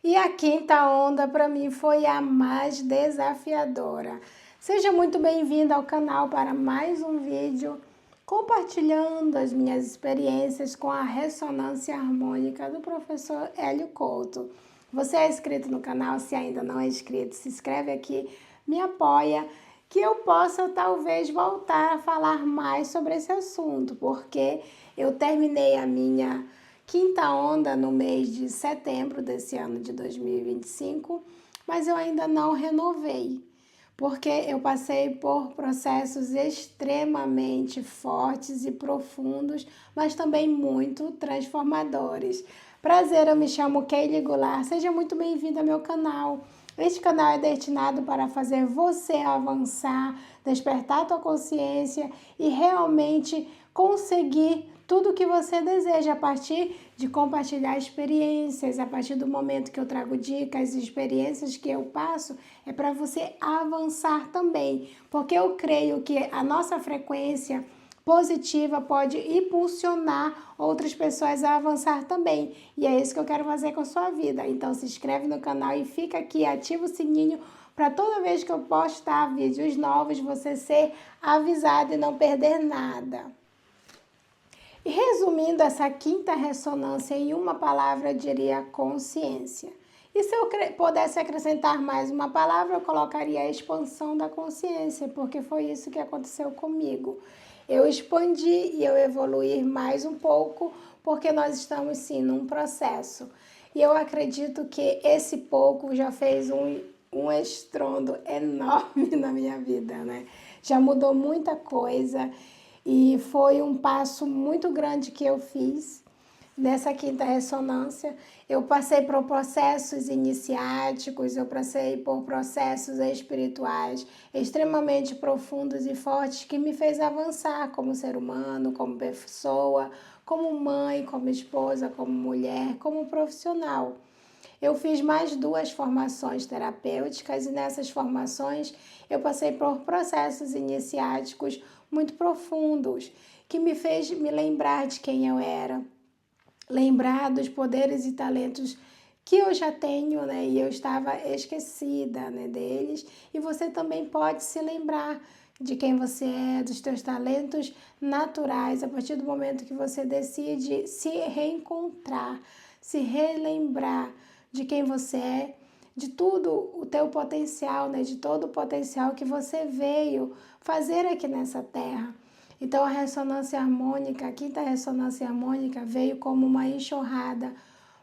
E a quinta onda para mim foi a mais desafiadora. Seja muito bem-vindo ao canal para mais um vídeo compartilhando as minhas experiências com a ressonância harmônica do professor Hélio Couto. Você é inscrito no canal? Se ainda não é inscrito, se inscreve aqui, me apoia, que eu possa talvez voltar a falar mais sobre esse assunto, porque eu terminei a minha quinta onda no mês de setembro desse ano de 2025, mas eu ainda não renovei, porque eu passei por processos extremamente fortes e profundos, mas também muito transformadores. Prazer, eu me chamo Keili Goulart, seja muito bem-vindo ao meu canal. Este canal é destinado para fazer você avançar, despertar a tua consciência e realmente conseguir tudo o que você deseja a partir de compartilhar experiências. A partir do momento que eu trago dicas e experiências que eu passo, é para você avançar também, porque eu creio que a nossa frequência positiva pode impulsionar outras pessoas a avançar também. E é isso que eu quero fazer com a sua vida. Então se inscreve no canal e fica aqui, ativa o sininho para toda vez que eu postar vídeos novos você ser avisado e não perder nada. E resumindo essa quinta ressonância em uma palavra, eu diria consciência. E se eu pudesse acrescentar mais uma palavra, eu colocaria a expansão da consciência, porque foi isso que aconteceu comigo. Eu expandi e eu evoluí mais um pouco, porque nós estamos sim num processo. E eu acredito que esse pouco já fez um estrondo enorme na minha vida, né? Já mudou muita coisa. E foi um passo muito grande que eu fiz nessa quinta ressonância. Eu passei por processos iniciáticos, eu passei por processos espirituais extremamente profundos e fortes que me fez avançar como ser humano, como pessoa, como mãe, como esposa, como mulher, como profissional. Eu fiz mais 2 formações terapêuticas e nessas formações eu passei por processos iniciáticos muito profundos que me fez me lembrar de quem eu era, lembrar dos poderes e talentos que eu já tenho, né? E eu estava esquecida, né, deles. E você também pode se lembrar de quem você é, dos teus talentos naturais, a partir do momento que você decide se reencontrar, se relembrar de quem você é, de tudo o teu potencial, né? De todo o potencial que você veio fazer aqui nessa terra. Então a ressonância harmônica, a quinta ressonância harmônica veio como uma enxurrada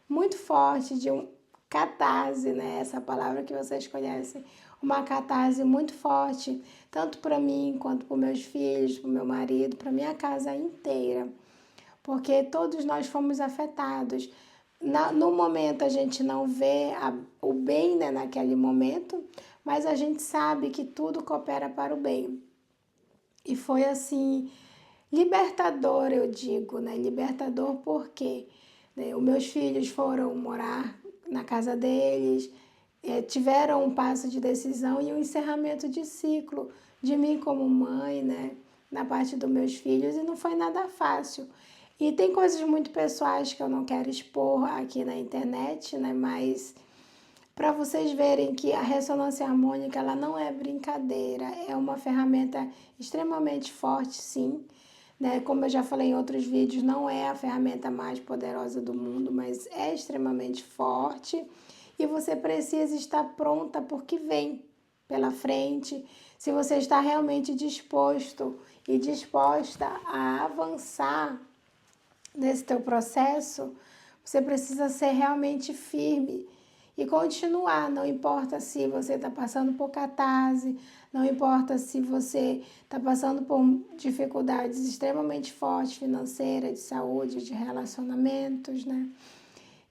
muito forte de um catarse, né? Essa palavra que vocês conhecem, uma catarse muito forte, tanto para mim quanto para meus filhos, para o meu marido, para minha casa inteira, porque todos nós fomos afetados. No momento a gente não vê o bem, né, naquele momento, mas a gente sabe que tudo coopera para o bem. E foi assim, libertador, eu digo, né? Libertador porque, né, os meus filhos foram morar na casa deles, tiveram um passo de decisão e um encerramento de ciclo de mim como mãe, né? Na parte dos meus filhos, e não foi nada fácil. E tem coisas muito pessoais que eu não quero expor aqui na internet, né? Mas para vocês verem que a ressonância harmônica ela não é brincadeira, é uma ferramenta extremamente forte, sim. Né? Como eu já falei em outros vídeos, não é a ferramenta mais poderosa do mundo, mas é extremamente forte e você precisa estar pronta porque vem pela frente. Se você está realmente disposto e disposta a avançar nesse teu processo, você precisa ser realmente firme e continuar, não importa se você está passando por catarse, não importa se você está passando por dificuldades extremamente fortes, financeiras, de saúde, de relacionamentos, né?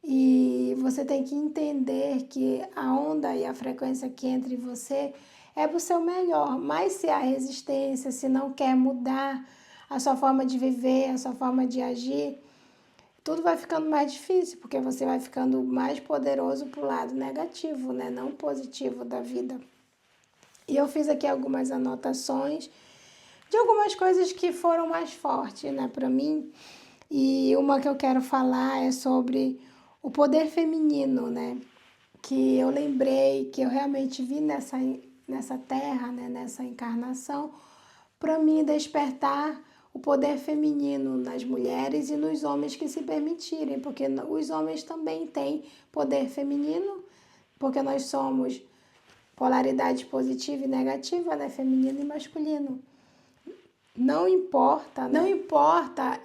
E você tem que entender que a onda e a frequência que entra em você é para o seu melhor, mas se há resistência, se não quer mudar a sua forma de viver, a sua forma de agir, tudo vai ficando mais difícil, porque você vai ficando mais poderoso pro lado negativo, né? Não positivo da vida. E eu fiz aqui algumas anotações de algumas coisas que foram mais fortes, né, para mim. E uma que eu quero falar é sobre o poder feminino, né? que eu lembrei, que eu realmente vi nessa terra, né, nessa encarnação, para mim despertar o poder feminino nas mulheres e nos homens que se permitirem, porque os homens também têm poder feminino, porque nós somos polaridade positiva e negativa, né, feminino e masculino. Não importa, né? Não importa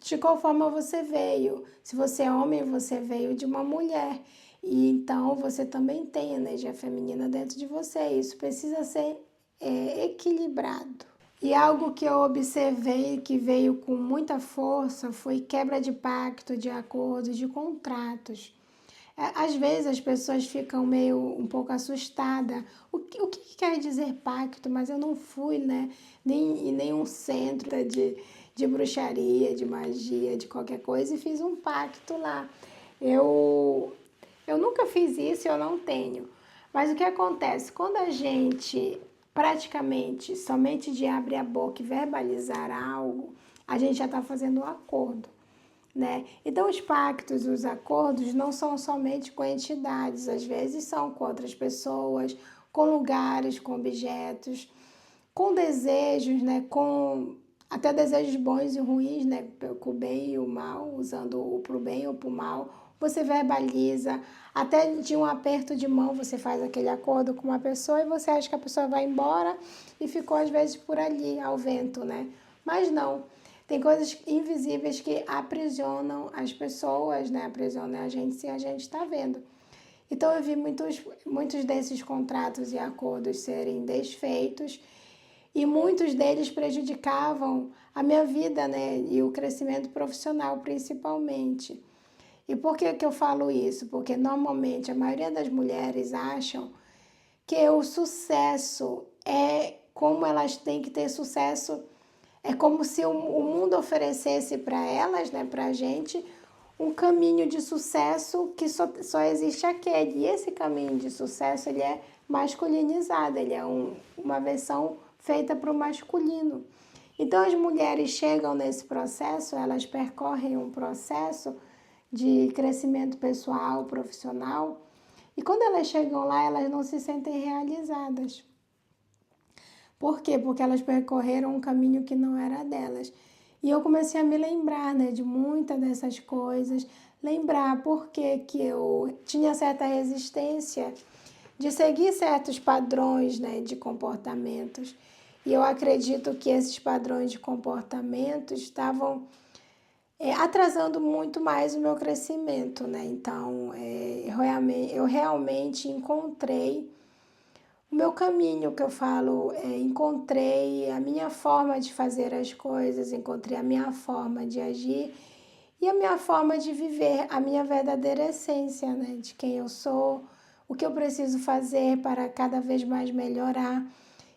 de qual forma você veio. Se você é homem, você veio de uma mulher. E então você também tem energia feminina dentro de você. Isso precisa ser equilibrado. E algo que eu observei que veio com muita força foi quebra de pacto, de acordos, de contratos. Às vezes as pessoas ficam meio um pouco assustadas. O que quer dizer pacto? Mas eu não fui, né, nem em nenhum centro de bruxaria, de magia, de qualquer coisa e fiz um pacto lá. Eu nunca fiz isso e eu não tenho. Mas o que acontece? Quando a gente praticamente somente de abrir a boca e verbalizar algo, a gente já está fazendo um acordo, né? Então, os pactos, os acordos não são somente com entidades, às vezes são com outras pessoas, com lugares, com objetos, com desejos, né? Com até desejos bons e ruins, né? Com o bem e o mal, usando o para o bem ou para o mal. Você verbaliza, até de um aperto de mão você faz aquele acordo com uma pessoa e você acha que a pessoa vai embora e ficou às vezes por ali, ao vento, né? Mas não. Tem coisas invisíveis que aprisionam as pessoas, né? Aprisionam a gente sem a gente estar vendo. Então eu vi muitos desses contratos e acordos serem desfeitos e muitos deles prejudicavam a minha vida, né? E o crescimento profissional principalmente. E por que eu falo isso? Porque normalmente a maioria das mulheres acham que o sucesso é como elas têm que ter sucesso, é como se o mundo oferecesse para elas, né, para a gente, um caminho de sucesso que só existe aquele. E esse caminho de sucesso ele é masculinizado, ele é uma versão feita para o masculino. Então as mulheres chegam nesse processo, elas percorrem um processo de crescimento pessoal, profissional, e quando elas chegam lá, elas não se sentem realizadas. Por quê? Porque elas percorreram um caminho que não era delas. E eu comecei a me lembrar, né, de muitas dessas coisas, lembrar por que eu tinha certa resistência de seguir certos padrões, né, de comportamentos. E eu acredito que esses padrões de comportamento estavam atrasando muito mais o meu crescimento, né? Então, eu realmente encontrei o meu caminho, que eu falo, encontrei a minha forma de fazer as coisas, encontrei a minha forma de agir e a minha forma de viver, a minha verdadeira essência, né? De quem eu sou, o que eu preciso fazer para cada vez mais melhorar.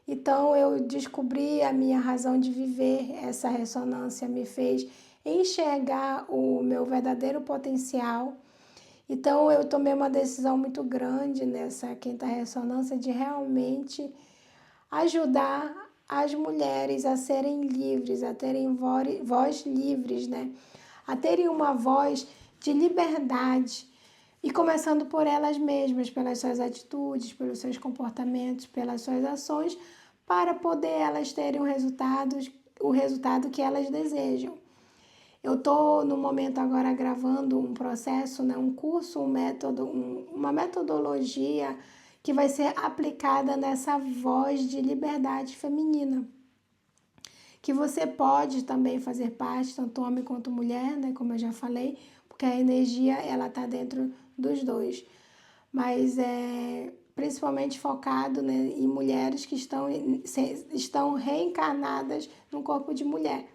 Então, eu descobri a minha razão de viver, essa ressonância me fez enxergar o meu verdadeiro potencial. Então, eu tomei uma decisão muito grande nessa quinta ressonância de realmente ajudar as mulheres a serem livres, a terem voz livres, né? A terem uma voz de liberdade. E começando por elas mesmas, pelas suas atitudes, pelos seus comportamentos, pelas suas ações, para poder elas terem o resultado que elas desejam. Eu estou, no momento agora, gravando um processo, né, um curso, um método, uma metodologia que vai ser aplicada nessa voz de liberdade feminina. Que você pode também fazer parte, tanto homem quanto mulher, né, como eu já falei, porque a energia ela está dentro dos dois. Mas principalmente focado, né, em mulheres que estão reencarnadas no corpo de mulher.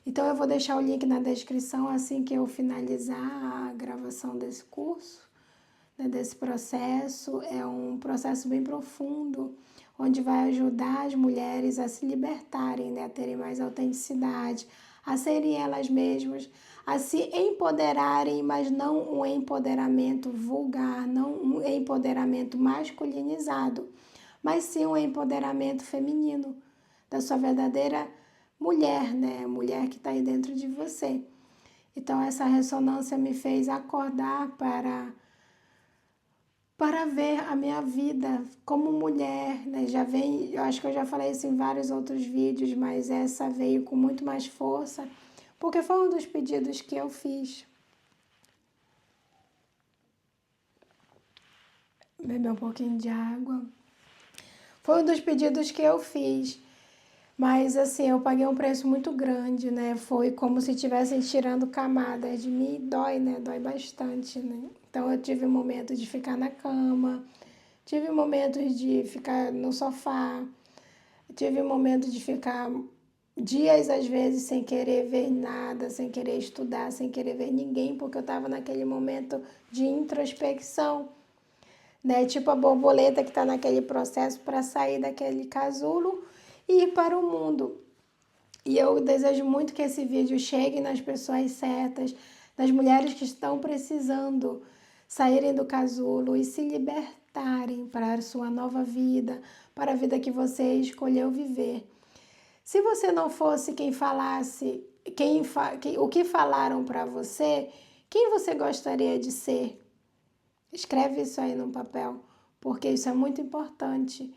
Então eu vou deixar o link na descrição assim que eu finalizar a gravação desse curso, né, desse processo. É um processo bem profundo, onde vai ajudar as mulheres a se libertarem, né, a terem mais autenticidade, a serem elas mesmas, a se empoderarem, mas não um empoderamento vulgar, não um empoderamento masculinizado, mas sim um empoderamento feminino, da sua verdadeira mulher, né? Mulher que está aí dentro de você. Então, essa ressonância me fez acordar para para ver a minha vida como mulher, né? Já vem, eu acho que eu já falei isso em vários outros vídeos, mas essa veio com muito mais força, porque foi um dos pedidos que eu fiz. Beber um pouquinho de água. Foi um dos pedidos que eu fiz. Mas assim, eu paguei um preço muito grande, né? Foi como se estivessem tirando camadas de mim. Dói, né? Dói bastante, né? Então eu tive um momento de ficar na cama, tive momentos de ficar no sofá, tive um momento de ficar dias às vezes sem querer ver nada, sem querer estudar, sem querer ver ninguém, porque eu estava naquele momento de introspecção, né? Tipo a borboleta que está naquele processo para sair daquele casulo e ir para o mundo. E eu desejo muito que esse vídeo chegue nas pessoas certas, nas mulheres que estão precisando saírem do casulo e se libertarem para a sua nova vida, para a vida que você escolheu viver. Se você não fosse quem falasse, o que falaram para você, quem você gostaria de ser? Escreve isso aí no papel, porque isso é muito importante.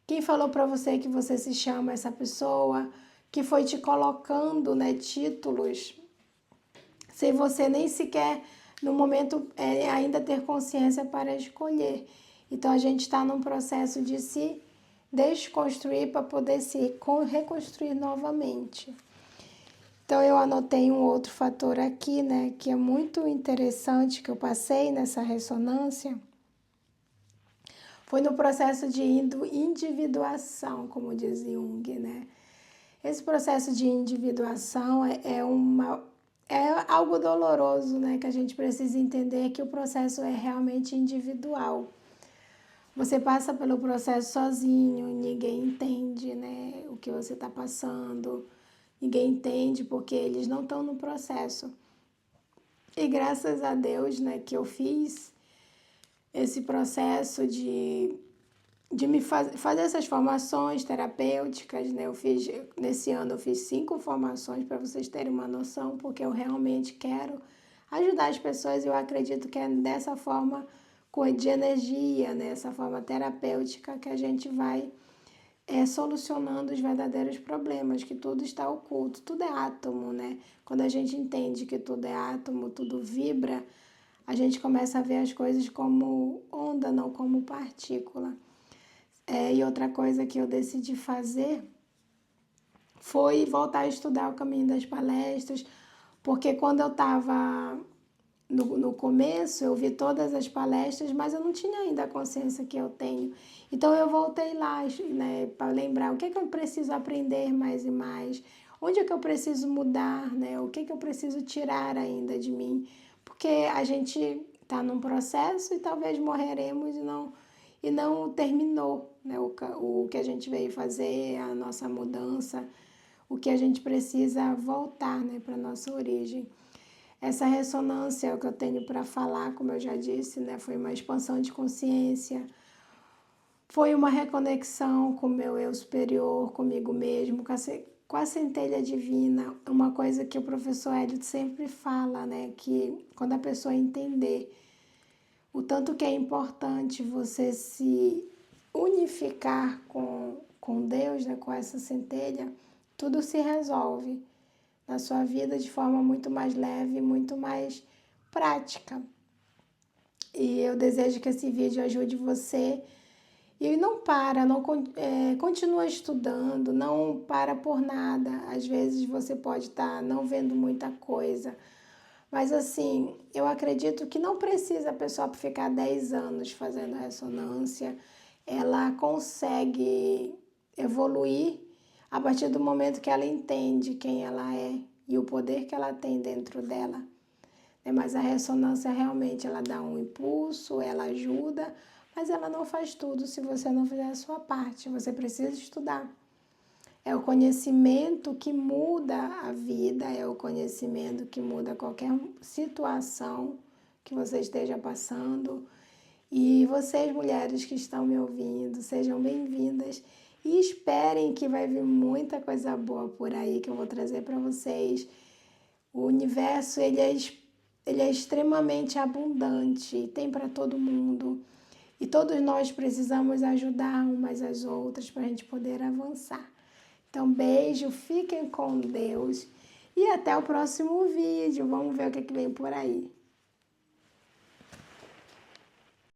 Quem falou para você que você se chama essa pessoa, que foi te colocando, né, títulos, sem você nem sequer, no momento, ainda ter consciência para escolher. Então, a gente está num processo de se desconstruir para poder se reconstruir novamente. Então, eu anotei um outro fator aqui, né, que é muito interessante, que eu passei nessa ressonância, foi no processo de individuação, como diz Jung, né? Esse processo de individuação é algo doloroso, né? Que a gente precisa entender que o processo é realmente individual. Você passa pelo processo sozinho, ninguém entende, né? O que você está passando, ninguém entende porque eles não estão no processo. E graças a Deus, né, que eu fiz esse processo de fazer essas formações terapêuticas, né? Nesse ano eu fiz 5 formações para vocês terem uma noção, porque eu realmente quero ajudar as pessoas e eu acredito que é dessa forma, de energia, né? Essa forma terapêutica que a gente vai solucionando os verdadeiros problemas, que tudo está oculto, tudo é átomo, né? Quando a gente entende que tudo é átomo, tudo vibra, a gente começa a ver as coisas como onda, não como partícula. E outra coisa que eu decidi fazer foi voltar a estudar o caminho das palestras, porque quando eu estava no começo, eu vi todas as palestras, mas eu não tinha ainda a consciência que eu tenho. Então eu voltei lá, né, para lembrar o que é que eu preciso aprender mais e mais, onde é que eu preciso mudar, né, o que é que eu preciso tirar ainda de mim, porque a gente está num processo e talvez morreremos e não terminou, né, o que a gente veio fazer, a nossa mudança, o que a gente precisa voltar, né, para a nossa origem. Essa ressonância é o que eu tenho para falar, como eu já disse, né, foi uma expansão de consciência, foi uma reconexão com o meu eu superior, comigo mesmo, com a centelha divina, uma coisa que o professor Hélio sempre fala, né, que quando a pessoa entender o tanto que é importante você se unificar com Deus, né, com essa centelha, tudo se resolve na sua vida de forma muito mais leve, muito mais prática. E eu desejo que esse vídeo ajude você. E não para, continua estudando, não para por nada. Às vezes você pode estar não vendo muita coisa, mas assim, eu acredito que não precisa a pessoa ficar 10 anos fazendo ressonância. Ela consegue evoluir a partir do momento que ela entende quem ela é e o poder que ela tem dentro dela. Mas a ressonância realmente ela dá um impulso, ela ajuda, mas ela não faz tudo se você não fizer a sua parte. Você precisa estudar. É o conhecimento que muda a vida, é o conhecimento que muda qualquer situação que você esteja passando. E vocês, mulheres que estão me ouvindo, sejam bem-vindas e esperem que vai vir muita coisa boa por aí que eu vou trazer para vocês. O universo, ele é extremamente abundante, tem para todo mundo. E todos nós precisamos ajudar umas às outras para a gente poder avançar. Então, beijo, fiquem com Deus e até o próximo vídeo. Vamos ver o que vem por aí.